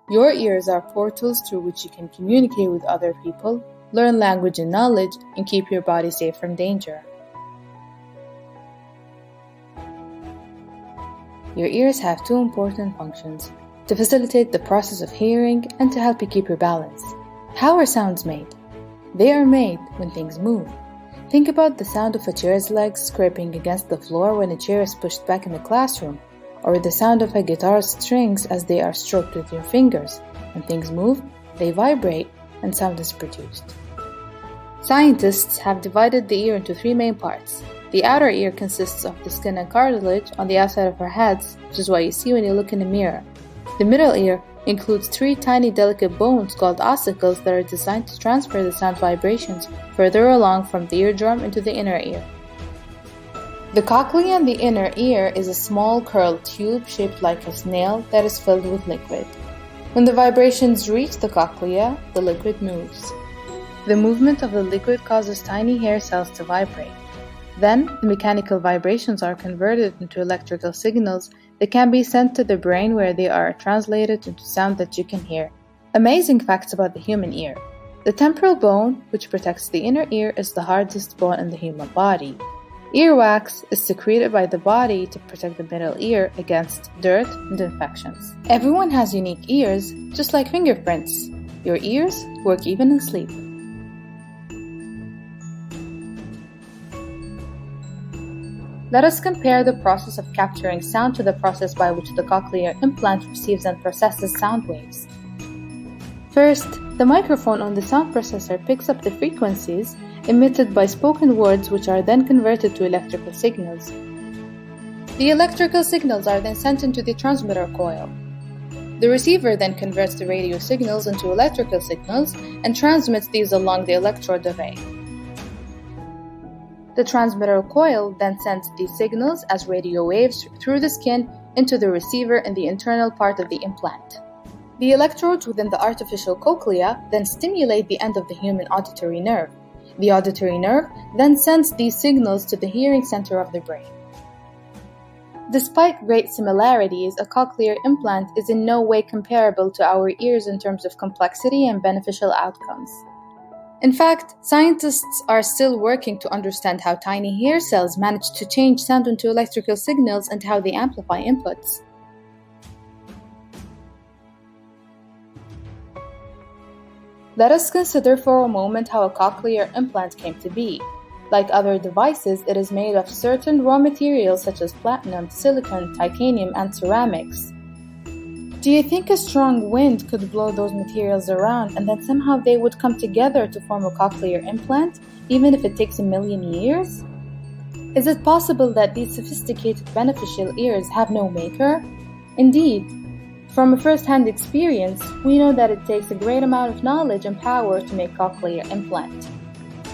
Your ears are portals through which you can communicate with other people, learn language and knowledge, and keep your body safe from danger. Your ears have two important functions: to facilitate the process of hearing and to help you keep your balance. How are sounds made? They are made when things move. Think about the sound of a chair's legs scraping against the floor when a chair is pushed back in the classroom, or the sound of a guitar's strings as they are stroked with your fingers. When things move, they vibrate and sound is produced. Scientists have divided the ear into three main parts. The outer ear consists of the skin and cartilage on the outside of our heads, which is what you see when you look in a mirror. The middle ear includes three tiny delicate bones called ossicles that are designed to transfer the sound vibrations further along from the eardrum into the inner ear. The cochlea in the inner ear is a small curled tube shaped like a snail that is filled with liquid. When the vibrations reach the cochlea, the liquid moves. The movement of the liquid causes tiny hair cells to vibrate. Then, the mechanical vibrations are converted into electrical signals that can be sent to the brain where they are translated into sound that you can hear. Amazing facts about the human ear. The temporal bone, which protects the inner ear, is the hardest bone in the human body. Earwax is secreted by the body to protect the middle ear against dirt and infections. Everyone has unique ears, just like fingerprints. Your ears work even in sleep. Let us compare the process of capturing sound to the process by which the cochlear implant receives and processes sound waves. First, the microphone on the sound processor picks up the frequencies emitted by spoken words, which are then converted to electrical signals. The electrical signals are then sent into the transmitter coil. The receiver then converts the radio signals into electrical signals and transmits these along the electrode array. The transmitter coil then sends these signals as radio waves through the skin into the receiver in the internal part of the implant. The electrodes within the artificial cochlea then stimulate the end of the human auditory nerve. The auditory nerve then sends these signals to the hearing center of the brain. Despite great similarities, a cochlear implant is in no way comparable to our ears in terms of complexity and beneficial outcomes. In fact, scientists are still working to understand how tiny hair cells manage to change sound into electrical signals and how they amplify inputs. Let us consider for a moment how a cochlear implant came to be. Like other devices, it is made of certain raw materials such as platinum, silicon, titanium, and ceramics. Do you think a strong wind could blow those materials around and then somehow they would come together to form a cochlear implant, even if it takes 1,000,000 years? Is it possible that these sophisticated beneficial ears have no maker? Indeed, from a first-hand experience, we know that it takes a great amount of knowledge and power to make cochlear implant.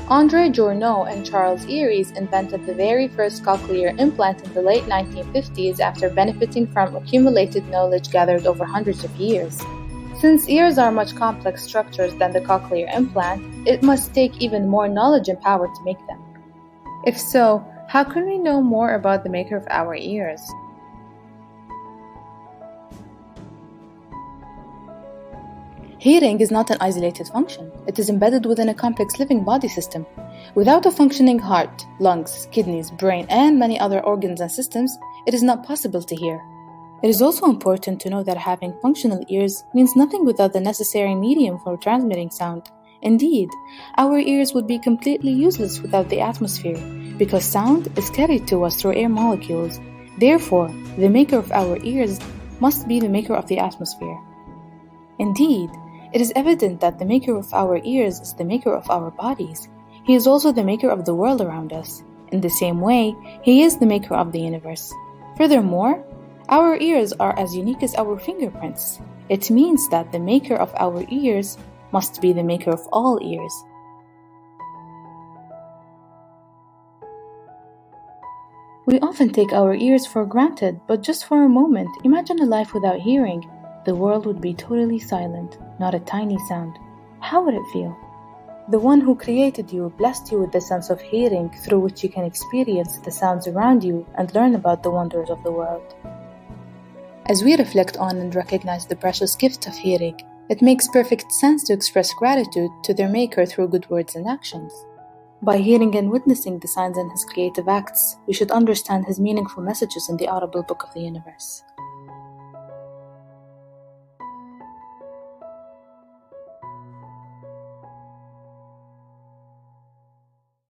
André Journeau and Charles Eries invented the very first cochlear implant in the late 1950s after benefiting from accumulated knowledge gathered over hundreds of years. Since ears are much complex structures than the cochlear implant, it must take even more knowledge and power to make them. If so, how can we know more about the maker of our ears? Hearing is not an isolated function. It is embedded within a complex living body system. Without a functioning heart, lungs, kidneys, brain, and many other organs and systems, it is not possible to hear. It is also important to know that having functional ears means nothing without the necessary medium for transmitting sound. Indeed, our ears would be completely useless without the atmosphere, because sound is carried to us through air molecules. Therefore, the maker of our ears must be the maker of the atmosphere. Indeed, it is evident that the maker of our ears is the maker of our bodies. He is also the maker of the world around us. In the same way, he is the maker of the universe. Furthermore, our ears are as unique as our fingerprints. It means that the maker of our ears must be the maker of all ears. We often take our ears for granted, but just for a moment, imagine a life without hearing. The world would be totally silent, not a tiny sound. How would it feel? The one who created you blessed you with the sense of hearing through which you can experience the sounds around you and learn about the wonders of the world. As we reflect on and recognize the precious gift of hearing, it makes perfect sense to express gratitude to their Maker through good words and actions. By hearing and witnessing the signs in His creative acts, we should understand His meaningful messages in the audible book of the universe.